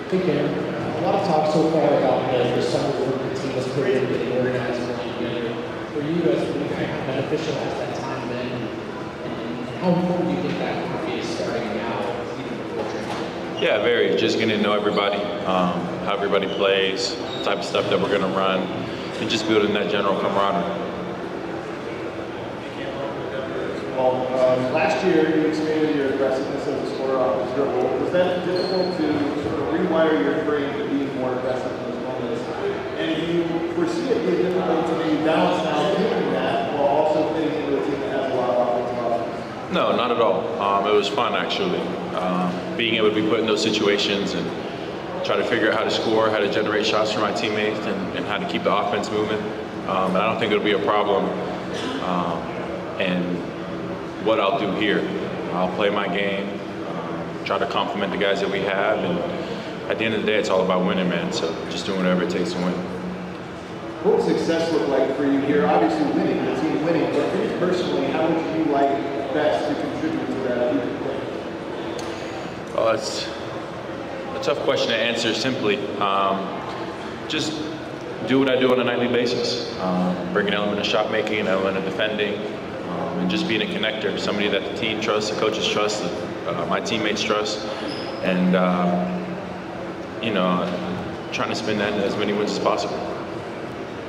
Hey Cam, a lot of talk so far about the summer work the team has put in getting organized and working together. For you guys, what do you think how beneficial has that time been? And how important do you think that could be starting now, even before training? Yeah, very. Just getting to know everybody, how everybody plays, the type of stuff that we're going to run, and just building that general camaraderie. Well, last year you expanded your aggressiveness as a scorer off the dribble. Was that difficult to sort of rewire your brain to be more aggressive in those moments? And do you foresee it being difficult to maybe balance now doing that while also fitting into a team that has a lot of offensive offense? No, not at all. It was fun, actually. Being able to be put in those situations and try to figure out how to score, how to generate shots for my teammates, and how to keep the offense moving. And I don't think it'll be a problem. And what I'll do here, I'll play my game, try to complement the guys that we have, and at the end of the day, it's all about winning, man. So just doing whatever it takes to win. What would success look like for you here? Obviously winning, the team winning, but for you personally, how would you like best to contribute to that? Well, it's a tough question to answer simply. Just do what I do on a nightly basis. Bring an element of shot making, an element of defending, and just being a connector, somebody that the team trusts, the coaches trust, my teammates trust, and trying to spin that in as many wins as possible.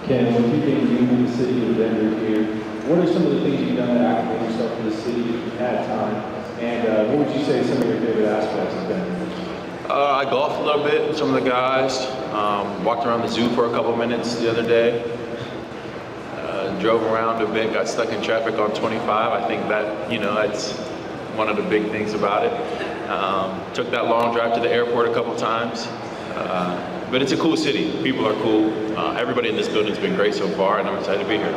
Ken, when you think you in the city of Denver here, what are some of the things you've done to acclimate yourself to the city if you've had time? And what would you say some of your favorite aspects of Denver? I golfed a little bit with some of the guys, walked around the zoo for a couple minutes the other day, drove around a bit, got stuck in traffic on 25. I think that, that's one of the big things about it. Took that long drive to the airport a couple times. But it's a cool city. People are cool. Everybody in this building's been great so far, and I'm excited to be here.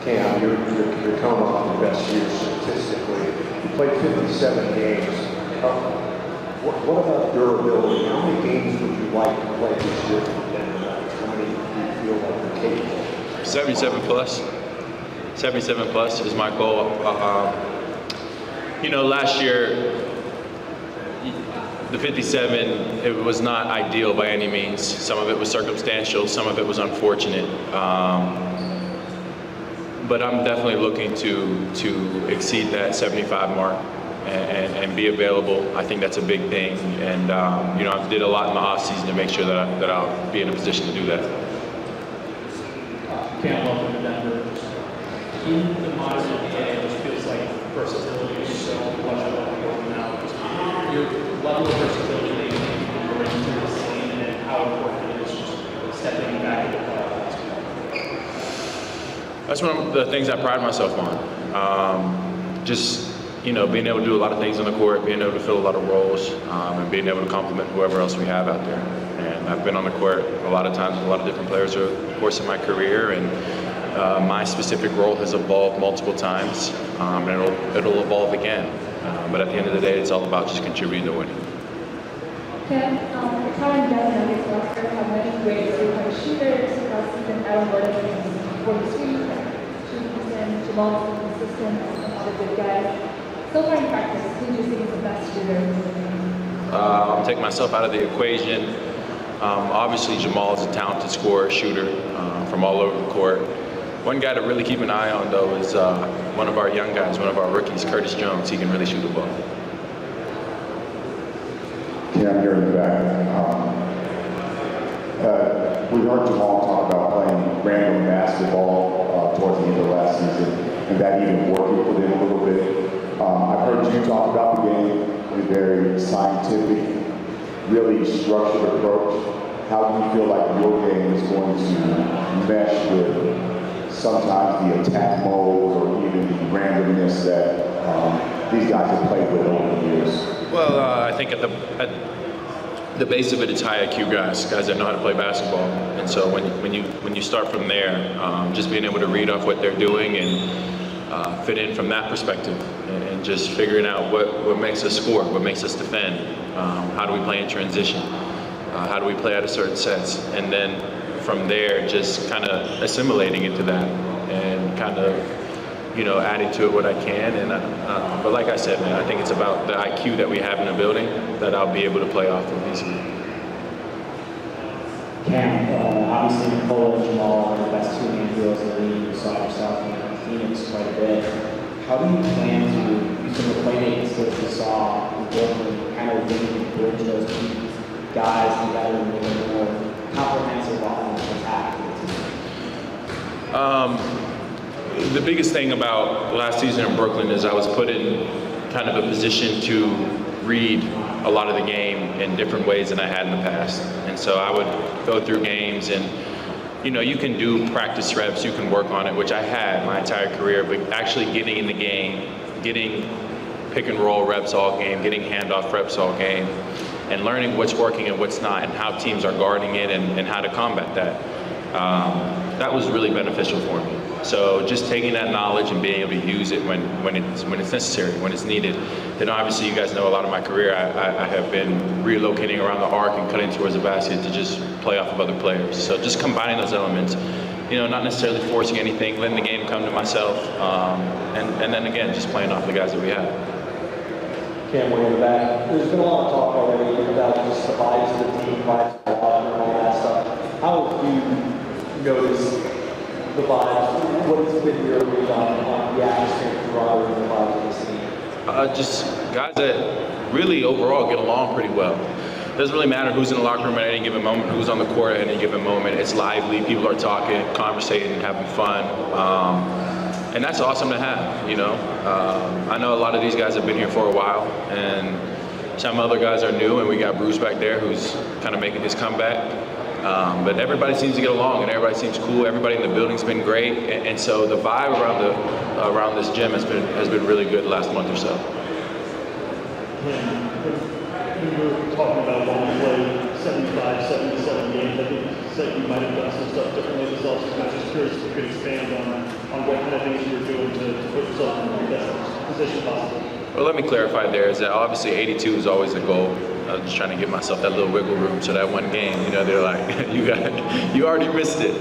Cam, you're coming off your best year statistically. You played 57 games. What about durability? How many games would you like to play this year for Denver? How many do you feel like you're capable? 77 plus. 77 plus is my goal. Last year, the 57, it was not ideal by any means. Some of it was circumstantial, some of it was unfortunate. But I'm definitely looking to exceed that 75 mark and be available. I think that's a big thing. And, I did a lot in the offseason to make sure that I'll be in a position to do that. Cam, welcome to Denver. In the modern NBA, it just feels like versatility is so much more important now. Your level of versatility that you think you can bring to the scene and how important it is just stepping back into playoffs. That's one of the things I pride myself on. Just being able to do a lot of things on the court, being able to fill a lot of roles, and being able to complement whoever else we have out there. And I've been on the court a lot of times with a lot of different players over the course of my career, and my specific role has evolved multiple times, and it'll evolve again. But at the end of the day, it's all about just contributing to winning. Ken, the current Dallas Nuggets roster have many great three-point shooters last season. Aaron Gordon is 43, Jason, Jamal is consistent, and some other good guys. So far in practice, who do you think is the best shooter? I'll take myself out of the equation. Obviously, Jamal is a talented scorer, shooter from all over the court. One guy to really keep an eye on, though, is one of our young guys, one of our rookies, Curtis Jones. He can really shoot the ball. Yeah, I'm here in the back. We heard Jamal talk about playing random basketball towards the end of last season, and that even working for them a little bit. I've heard you talk about the game in a very scientific, really structured approach. How do you feel like your game is going to mesh with sometimes the attack mode or even the randomness that these guys have played with over the years? Well, I think at the base of it, it's high IQ guys that know how to play basketball. And so when you start from there, just being able to read off what they're doing and fit in from that perspective, and just figuring out what makes us score, what makes us defend, how do we play in transition, how do we play out of certain sets, and then from there just kind of assimilating into that and kind of adding to it what I can. And but like I said, man, I think it's about the IQ that we have in the building that I'll be able to play off of easily. Cam, obviously Nikola and Jamal are the best two handles in the league. You saw yourself in Phoenix quite a bit. How do you plan to use some of the playmaking skills you saw in Brooklyn, kind of really bridge those two guys together and make a more comprehensive offensive attack? The biggest thing about last season in Brooklyn is I was put in kind of a position to read a lot of the game in different ways than I had in the past. And so I would go through games and, you can do practice reps, you can work on it, which I had my entire career, but actually getting in the game, getting pick and roll reps all game, getting handoff reps all game, and learning what's working and what's not and how teams are guarding it and how to combat that. That was really beneficial for me. So just taking that knowledge and being able to use it when it's necessary, when it's needed. Then obviously you guys know a lot of my career, I have been relocating around the arc and cutting towards the basket to just play off of other players. So just combining those elements, not necessarily forcing anything, letting the game come to myself, and then again, just playing off the guys that we have. Cam, way in the back. There's been a lot of talk already about just the vibes of the team, vibes of the locker room, all that stuff. How have you noticed the vibes? What has been your read on the atmosphere, the camaraderie, and the vibes of the team? Just guys that really overall get along pretty well. It doesn't really matter who's in the locker room at any given moment, who's on the court at any given moment. It's lively. People are talking, conversating, having fun. And that's awesome to have, I know a lot of these guys have been here for a while, and some other guys are new, and we got Bruce back there who's kind of making his comeback. But everybody seems to get along, and everybody seems cool. Everybody in the building's been great, and so the vibe around this gym has been really good the last month or so. When you were talking about wanting to play 75, 77 games, I think you said you might have done some stuff differently this offseason. I was just curious if you could expand on what kind of things you were doing to put yourself in the best position possible. Well, let me clarify there is that obviously 82 is always the goal. I was just trying to give myself that little wiggle room so that one game, they're like, you already missed it.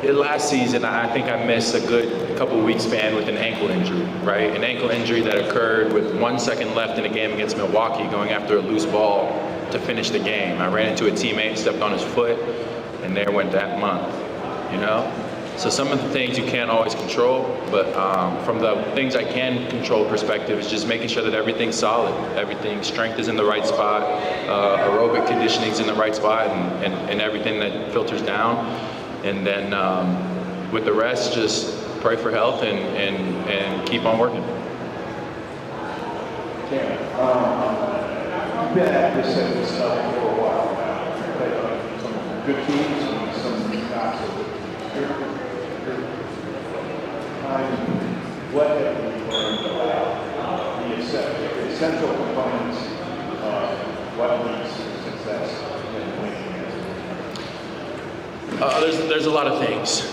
Last season, I think I missed a good couple weeks span with an ankle injury, right? An ankle injury that occurred with 1 second left in the game against Milwaukee, going after a loose ball to finish the game. I ran into a teammate, stepped on his foot, and there went that month, So some of the things you can't always control, but from the things I can control perspective is just making sure that everything's solid. Everything, strength is in the right spot, aerobic conditioning is in the right spot, and everything that filters down. And then with the rest, just pray for health and keep on working. Cam, you've been at this end of stuff for a while now. You've played on some good teams and some not so good. What have you learned about the essential components of what leads to success in winning? There's a lot of things.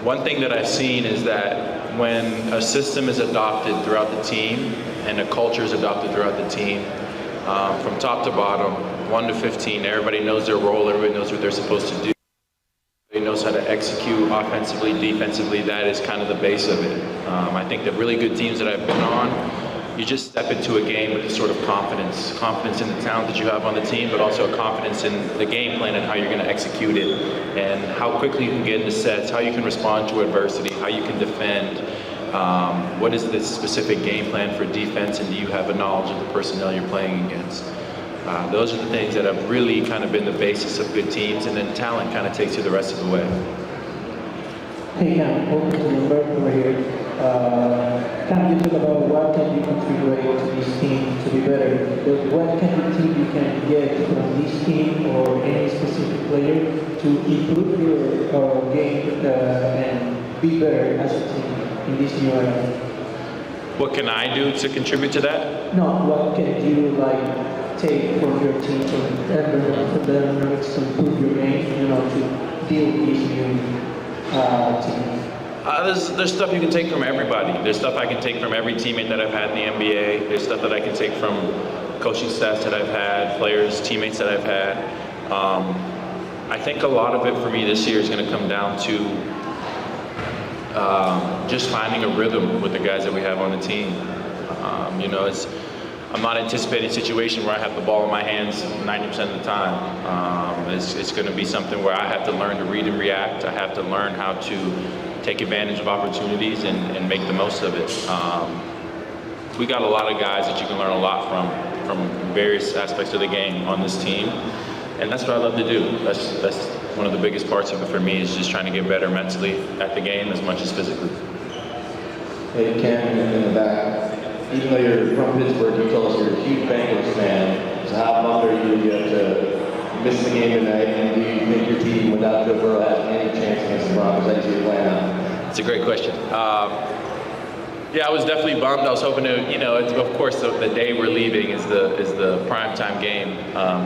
One thing that I've seen is that when a system is adopted throughout the team and a culture is adopted throughout the team, from top to bottom, 1 to 15, everybody knows their role, everybody knows what they're supposed to do. Everybody knows how to execute offensively, defensively. That is kind of the base of it. I think that really good teams that I've been on, you just step into a game with a sort of confidence in the talent that you have on the team, but also a confidence in the game plan and how you're going to execute it, and how quickly you can get into sets, how you can respond to adversity, how you can defend. What is the specific game plan for defense, and do you have a knowledge of the personnel you're playing against? Those are the things that have really kind of been the basis of good teams, and then talent kind of takes you the rest of the way. Hey, Cam, welcome to Bloomberg over here. Can you talk about what can you contribute to this team to be better? What kind of team you can get from this team or any specific player to improve your game and be better as a team in this new era? What can I do to contribute to that? No, what can you take from your team from the Nuggets to improve your game, to deal with this new team? There's stuff you can take from everybody. There's stuff I can take from every teammate that I've had in the NBA. There's stuff that I can take from coaching staffs that I've had, players, teammates that I've had. I think a lot of it for me this year is going to come down to just finding a rhythm with the guys that we have on the team. You know, I'm not anticipating a situation where I have the ball in my hands 90% of the time. It's going to be something where I have to learn to read and react. I have to learn how to take advantage of opportunities and make the most of it. We got a lot of guys that you can learn a lot from various aspects of the game on this team, and that's what I love to do. That's one of the biggest parts of it for me, is just trying to get better mentally at the game as much as physically. Hey, Cam, in the back, even though you're from Pittsburgh, you told us you're a huge Bengals fan. So how bummed are you to miss the game tonight? And do you think your team without Joe Burrow has any chance against the Broncos that you plan out? It's a great question. Yeah, I was definitely bummed. I was hoping to, you know, of course, the day we're leaving is the primetime game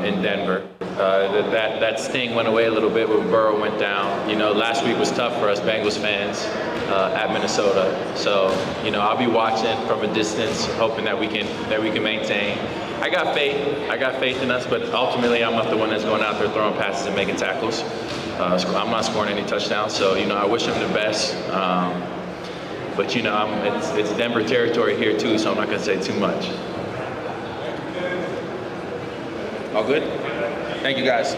in Denver. That sting went away a little bit when Burrow went down. You know, last week was tough for us Bengals fans at Minnesota. So, you know, I'll be watching from a distance, hoping that we can maintain. I got faith in us, but ultimately I'm not the one that's going out there throwing passes and making tackles. I'm not scoring any touchdowns, so, you know, I wish him the best. But, you know, it's Denver territory here too, so I'm not going to say too much. All good? Thank you, guys.